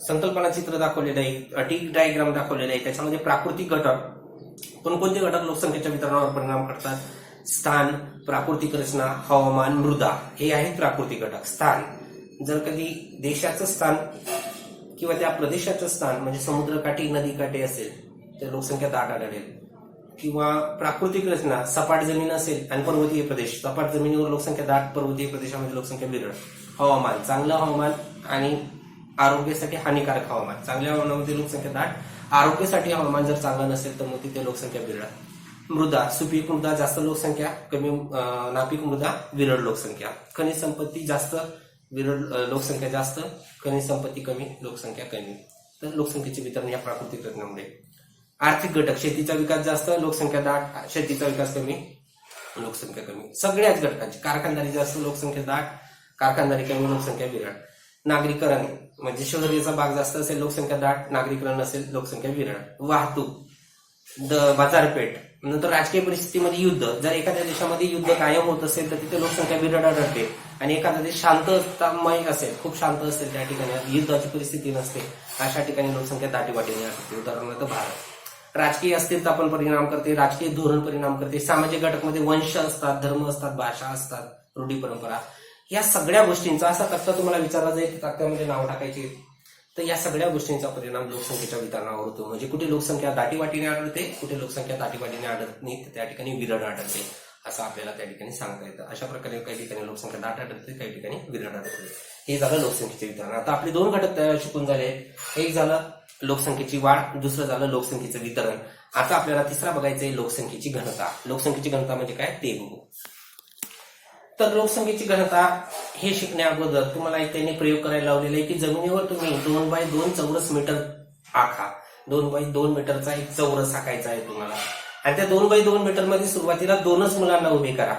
[SPEAKER 1] संकल्पना चित्र दाखवलेलं आहे, अटी डायग्राम दाखवलेला आहे. त्याच्यामध्ये प्राकृतिक घटक कोणकोणते घटक लोकसंख्येच्या वितरणावर परिणाम करतात? स्थान, प्राकृतिक रचना, हवामान, मृदा हे आहेत प्राकृतिक घटक. स्थान, जर कधी देशाचं स्थान किंवा त्या प्रदेशाचं स्थान म्हणजे समुद्रकाठी, नदीकाठी असेल तर लोकसंख्या दाट आढळेल. किंवा प्राकृतिक रचना, सपाट जमीन असेल आणि पर्वतीय प्रदेश, सपाट जमिनीवर लोकसंख्या दाट, पर्वतीय प्रदेशामध्ये लोकसंख्या विरळ. हवामान, चांगलं हवामान आणि आरोग्यासाठी हानिकारक हवामान, चांगल्या हवामानामध्ये लोकसंख्या दाट, आरोग्यासाठी हवामान जर चांगलं नसेल तर मग तिथे लोकसंख्या विरळ. मृदा, सुपीक मृदा जास्त लोकसंख्या, कमी नापीक मृदा विरळ लोकसंख्या. खनिज संपत्ती जास्त, विरळ लोकसंख्या जास्त, खनिज संपत्ती कमी, लोकसंख्या कमी. तर लोकसंख्येचे वितरण या प्राकृतिक घटनांमुळे. आर्थिक घटक, शेतीचा विकास जास्त, लोकसंख्या दाट, शेतीचा विकास कमी, लोकसंख्या कमी. सगळ्याच घटकांची, कारखानदारी जास्त, लोकसंख्या दाट, कारखानदारी कमी, लोकसंख्या विरळ. नागरीकरण म्हणजे शहरीचा भाग जास्त असेल, लोकसंख्या दाट, नागरीकरण नसेल, लोकसंख्या विरळ. वाहतूक, बाजारपेठ, नंतर राजकीय परिस्थितीमध्ये युद्ध, जर एखाद्या देशामध्ये युद्ध कायम होत असेल तर तिथे लोकसंख्या विरळ आढळते. आणि एखादा देश शांततामय असेल, खूप शांत असेल, त्या ठिकाणी युद्धाची परिस्थिती नसते, अशा ठिकाणी लोकसंख्या दाटीवाटीने आढळते. उदाहरणार्थ भारत. राजकीय अस्थिरता पण परिणाम करते, राजकीय धोरण परिणाम करते. सामाजिक घटकमध्ये वंश असतात, धर्म असतात, भाषा असतात, रूढी परंपरा, या सगळ्या गोष्टींचा असा तक्ता तुम्हाला विचारला जाईल, तक्त्यामध्ये नाव टाकायचे, तर या सगळ्या गोष्टींचा परिणाम लोकसंख्येच्या वितरणावर होतो. म्हणजे कुठे लोकसंख्या दाटीवाटीने आढळते, कुठे लोकसंख्या दाटीवाटीने आढळत नाही, त्या ठिकाणी विरळ आढळते, असं आपल्याला त्या ठिकाणी सांगता येतं. अशा प्रकारे काही ठिकाणी लोकसंख्या दाट आढळते, काही ठिकाणी विरळ आढळते. हे झालं लोकसंख्येचे वितरण. आता आपले दोन घटक तयार शिकून झाले. एक झालं लोकसंख्येची वाढ, दुसरं झालं लोकसंख्येचं वितरण. आता आपल्याला तिसरा बघायचंय लोकसंख्येची घनता. लोकसंख्येची घनता म्हणजे काय ते बघू. तर लोकसंख्येची घनता हे शिकण्या अगोदर तुम्हाला एक त्यांनी प्रयोग करायला लावलेला आहे की जमिनीवर तुम्ही 2x2 चौरस मीटर आखा. 2x2 मीटरचा एक चौरस आखायचा आहे तुम्हाला. आणि त्या 2x2 मीटर मध्ये सुरुवातीला 2च मुलांना उभे करा.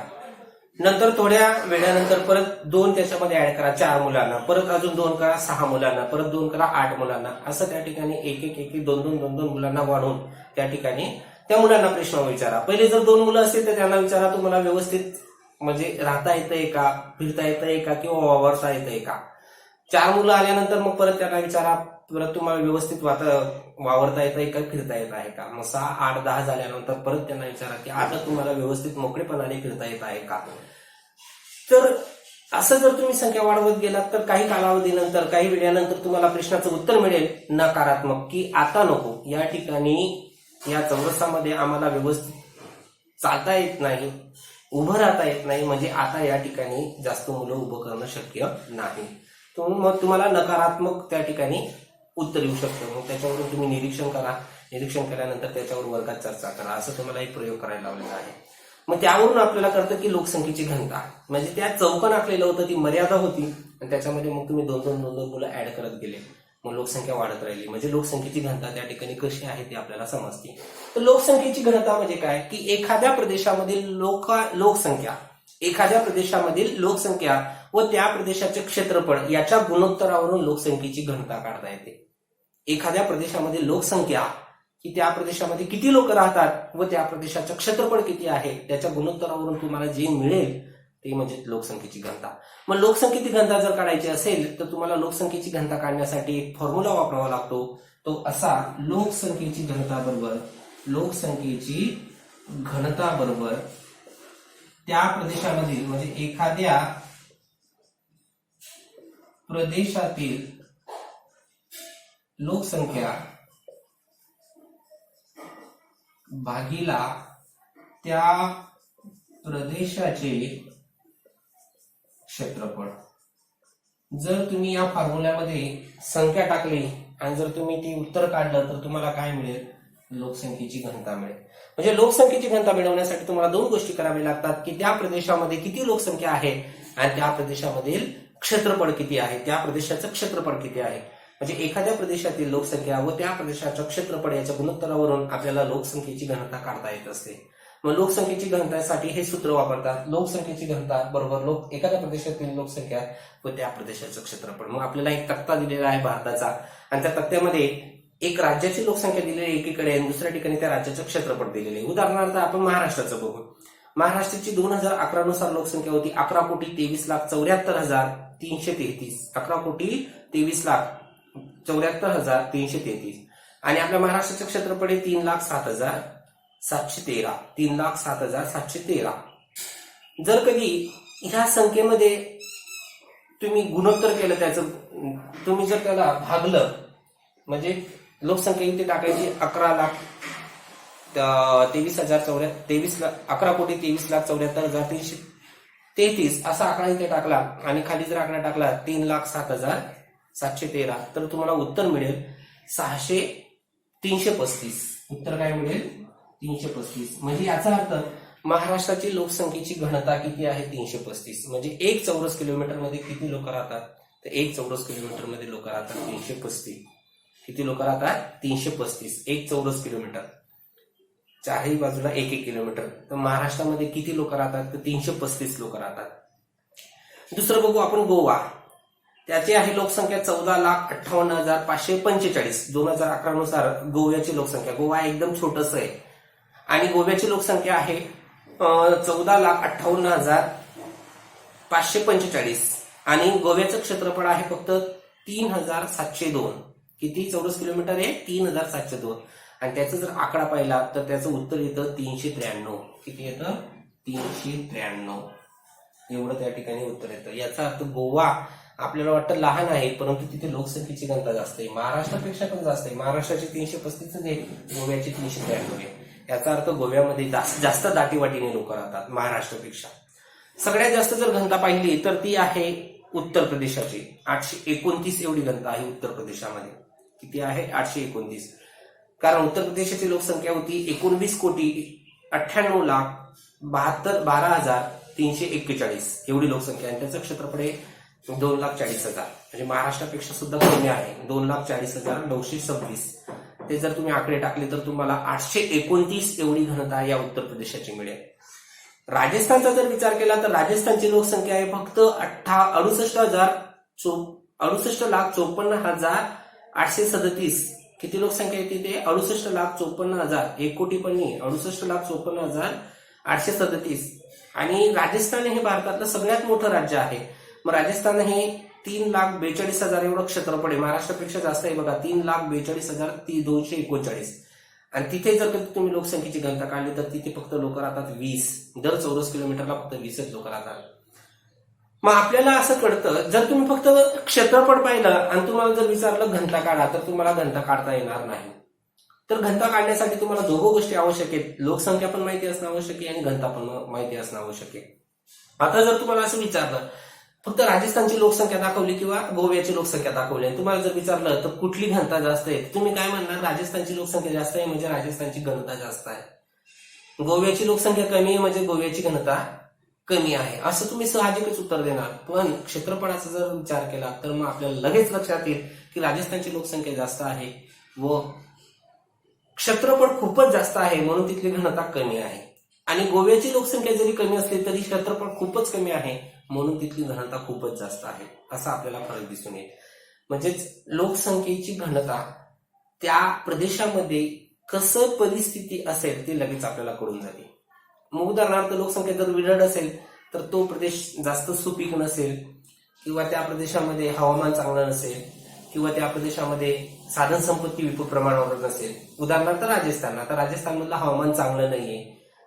[SPEAKER 1] नंतर थोड्या वेळानंतर परत 2 त्याच्यामध्ये ऍड करा, 4 मुलांना, परत अजून 2 करा, 6 मुलांना, परत 2 करा, 8 मुलांना. असं त्या ठिकाणी एक एक 2 मुलांना वाढवून त्या ठिकाणी त्या मुलांना प्रश्न विचारा. पहिले जर 2 मुलं असतील तर त्यांना विचारा तुम्हाला व्यवस्थित म्हणजे राहता येतंय का, फिरता येतंय का, किंवा वावरता येतंय का. 4 मुलं आल्यानंतर मग परत त्यांना विचारा परत तुम्हाला व्यवस्थित वावरता येतंय का, फिरता येत आहे का. मग 6, 8, 10 झाल्यानंतर परत त्यांना विचारा की आता तुम्हाला व्यवस्थित मोकळेपणाने फिरता येत आहे का. तर असं जर तुम्ही संख्या वाढवत गेलात तर काही कालावधीनंतर, काही वेळानंतर तुम्हाला प्रश्नाचं उत्तर मिळेल नकारात्मक, की आता नको, या ठिकाणी या चौरसामध्ये आम्हाला व्यवस्थित चालता येत नाही, उभं राहता येत नाही, म्हणजे आता या ठिकाणी जास्त मुलं उभं करणं शक्य नाही. मग तुम्हाला नकारात्मक त्या ठिकाणी उत्तर येऊ शकतं. मग त्याच्यावरून तुम्ही निरीक्षण करा. निरीक्षण केल्यानंतर त्याच्यावर वर्गात चर्चा करा. असं तुम्हाला एक प्रयोग करायला लावलेला आहे. मग त्यावरून आपल्याला कळतं की लोकसंख्येची घनता म्हणजे त्या चौकन आखलेलं होतं, ती मर्यादा होती आणि त्याच्यामध्ये मग तुम्ही दोन दोन मुलं ऍड करत गेले, मग लोकसंख्या वाढत राहिली, म्हणजे लोकसंख्येची घनता त्या ठिकाणी कशी आहे ती आपल्याला समजते. तर लोकसंख्येची घनता म्हणजे काय की एखाद्या प्रदेशामधील लोकसंख्या, एखाद्या प्रदेशामधील लोकसंख्या व त्या प्रदेशाचे क्षेत्रफळ याच्या गुणोत्तरावरून लोकसंख्येची घनता काढता येते. एखाद्या प्रदेशामध्ये लोकसंख्या की त्या प्रदेशामध्ये किती लोक राहतात व त्या प्रदेशाचं क्षेत्रफळ किती आहे त्याच्या गुणोत्तरावरून तुम्हाला जे मिळेल ते म्हणजे लोकसंख्येची घनता. मग लोकसंख्येची घनता जर काढायची असेल तर तुम्हाला लोकसंख्येची घनता काढण्यासाठी एक फॉर्म्युला वापरावा लागतो, तो असा: लोकसंख्येची घनता बरोबर त्या प्रदेशामधील म्हणजे एखाद्या प्रदेशातील लोकसंख्या भागीला त्या प्रदेशाचे क्षेत्रफळ. जर तुम्ही या फॉर्म्युल्यामध्ये संख्या टाकली आणि जर तुम्ही ती उत्तर काढलं तर तुम्हाला काय मिळेल? लोकसंख्येची घनता मिळेल. म्हणजे लोकसंख्येची घनता मिळवण्यासाठी तुम्हाला दोन गोष्टी कराव्या लागतात की त्या प्रदेशामध्ये किती लोकसंख्या आहे आणि त्या प्रदेशामधील क्षेत्रफळ किती आहे, त्या प्रदेशाचं क्षेत्रफळ किती आहे. म्हणजे एखाद्या प्रदेशातील लोकसंख्या व त्या प्रदेशाचं क्षेत्रफळ याच्या गुणोत्तरावरून आपल्याला लोकसंख्येची घनता काढता येत असते. मग लोकसंख्येची घनतेसाठी हे सूत्र वापरतात: लोकसंख्येची घनता बरोबर एखाद्या प्रदेशातील लोकसंख्या व त्या प्रदेशाचं क्षेत्रफळ. मग आपल्याला एक तक्ता दिलेला आहे भारताचा आणि त्या तक्त्यामध्ये एक राज्याची लोकसंख्या दिलेली आहे एकीकडे आणि दुसऱ्या ठिकाणी त्या राज्याचं क्षेत्रफळ दिलेले आहे. उदाहरणार्थ आपण महाराष्ट्राचं बघू. महाराष्ट्राची 2011 नुसार लोकसंख्या होती 11,23,74,333. 11,23,74,333 आणि आपल्या महाराष्ट्राचं क्षेत्रफळ 3,07,713. 3,07,713. जर कधी ह्या संख्येमध्ये तुम्ही गुणोत्तर केलं, त्याचं तुम्ही जर त्याला भागलं म्हणजे लोकसंख्या इथे टाकायची 11,23,74,333 असा आकडा इथे टाकला आणि खाली जर आकडा टाकला 3,07,713 तर तुम्हाला उत्तर मिळेल 335. उत्तर काय मिळेल? 335. म्हणजे याचा अर्थ महाराष्ट्राची लोकसंख्येची घनता किती आहे? 335. म्हणजे 1 चौरस किलोमीटर मध्ये किती लोक राहतात? तर 1 चौरस किलोमीटर मध्ये लोक राहतात 335. किती लोक राहतात? 335. 1 चौरस किलोमीटर, चारही बाजूला 1-1 किलोमीटर. तर महाराष्ट्रामध्ये किती लोक राहतात? तर 335 लोक राहतात. दुसरं बघू आपण गोवा. त्याची आहे लोकसंख्या 14,58,545. 2011 नुसार गोव्याची लोकसंख्या. गोवा एकदम छोटस आहे आणि गोव्याची लोकसंख्या आहे 14,58,545 आणि गोव्याचं क्षेत्रफळ आहे फक्त 3,702. किती चौरस किलोमीटर आहे? 3,702. आणि त्याचा जर आकडा पाहिला तर त्याचं उत्तर येतं 393. किती येतं? 393. एवढं त्या ठिकाणी उत्तर येतं. याचा अर्थ गोवा आपल्याला वाटतं लहान आहे परंतु तिथे लोकसंख्येची घनता जास्त आहे, महाराष्ट्रापेक्षा पण जास्त आहे. महाराष्ट्राची 335 आहे, गोव्याची 393 आहे. याचा अर्थ गोव्यामध्ये जास्त दाटीवाटीने लोक राहतात महाराष्ट्रापेक्षा. सगळ्यात जास्त जर घनता पाहिली तर ती आहे उत्तर प्रदेशाची. 829 एवढी घनता आहे उत्तर प्रदेशामध्ये. किती आहे? 829. कारण उत्तर प्रदेशाची लोकसंख्या होती 19,29,98,12,341 एवढी लोकसंख्या आणि त्याचं क्षेत्रफळ आहे 2,40,000. म्हणजे महाराष्ट्रापेक्षा सुद्धा कमी आहे. 2,40,926. ते जर तुम्ही आकडे टाकले तर तुम्हाला 829 एवढी घनता या उत्तर प्रदेशाची मिळेल. राजस्थानचा जर विचार केला तर राजस्थानची लोकसंख्या आहे फक्त 68,54,837. किती लोकसंख्या येते ते? 68,54,000. 1 कोटी पण नाही, 68,54,837. आणि राजस्थान हे भारतातलं सगळ्यात मोठं राज्य आहे. मग राजस्थान हे 3,42,000 एवढं क्षेत्रफळ आहे, महाराष्ट्रापेक्षा जास्त आहे बघा. 3,42,239. आणि तिथे जर तुम्ही लोकसंख्येची घनता काढली तर तिथे फक्त लोक राहतात 20. दर चौरस किलोमीटरला फक्त 20च लोक राहतात. मग आपल्याला असं कळतं जर तुम्ही फक्त क्षेत्रफळ पाहिलं आणि तुम्हाला जर विचारलं घनता काढा तर तुम्हाला घनता काढता येणार नाही. तर घनता काढण्यासाठी तुम्हाला दोघं गोष्टी आवश्यक आहेत. लोकसंख्या पण माहिती असणं आवश्यक आहे आणि घनता पण माहिती असणं आवश्यक आहे. आता जर तुम्हाला असं विचारलं फक्त राजस्थानची लोकसंख्या दाखवली किंवा गोव्याची लोकसंख्या दाखवली आणि तुम्हाला जर विचारलं तर कुठली घनता जास्त आहे, तुम्ही काय म्हणणार? राजस्थानची लोकसंख्या जास्त आहे म्हणजे राजस्थानची घनता जास्त आहे. गोव्याची लोकसंख्या कमी आहे म्हणजे गोव्याची घनता कमी आहे असं तुम्ही साहजिकच उत्तर देणार. पण क्षेत्रफळाचा जर विचार केला तर मग आपल्याला लगेच लक्षात येईल की राजस्थानची लोकसंख्या जास्त आहे व क्षेत्रफळ खूपच जास्त आहे म्हणून तिथली घनता कमी आहे. आणि गोव्याची लोकसंख्या जरी कमी असली तरी क्षेत्रफळ खूपच कमी आहे म्हणून तिथली घनता खूपच जास्त आहे. असा आपल्याला फरक दिसून येईल. म्हणजेच लोकसंख्येची घनता त्या प्रदेशामध्ये कसं परिस्थिती असेल ते लगेच आपल्याला कळून जाते. मग उदाहरणार्थ लोकसंख्या जर विरळ असेल तर तो प्रदेश जास्त सुपीक नसेल किंवा त्या प्रदेशामध्ये हवामान चांगलं नसेल किंवा त्या प्रदेशामध्ये साधन संपत्ती विपुल प्रमाणावर नसेल. उदाहरणार्थ राजस्थान. आता राजस्थानमधलं हवामान चांगलं नाहीये,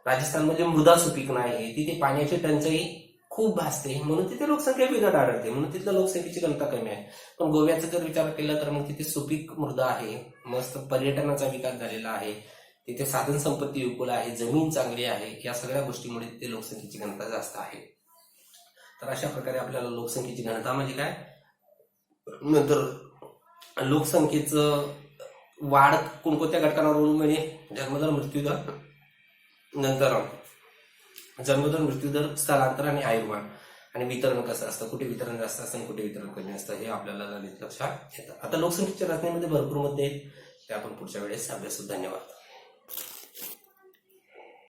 [SPEAKER 1] राजस्थानमध्ये मृदा सुपीक नाहीये, तिथे पाण्याची टंचाई खूप भासते म्हणून तिथे लोकसंख्या बिघड आढळते म्हणून तिथल्या लोकसंख्येची घनता कमी आहे. पण गोव्याचा जर विचार केला तर मग तिथे सुपीक मृदा आहे, मस्त पर्यटनाचा विकास झालेला आहे, तिथे साधन संपत्ती विपुल आहे, जमीन चांगली आहे, या सगळ्या गोष्टीमुळे तिथे लोकसंख्येची घनता जास्त आहे. तर अशा प्रकारे आपल्याला लोकसंख्येची घनता म्हणजे काय, नंतर लोकसंख्येचं वाढ कोणकोणत्या घटकांवर म्हणजे जन्मदर, मृत्यूदर, नंतर जन्मदर, मृत्यूदर, स्थलांतर आणि आयुर्मान आणि वितरण कसं असतं, कुठे वितरण जास्त असतं आणि कुठे वितरण कमी असतं हे आपल्याला लक्षात येतं. आता लोकसंख्येच्या रचनेमध्ये भरपूर मुद्दे आहेत ते आपण पुढच्या वेळेस अभ्यासू. धन्यवाद.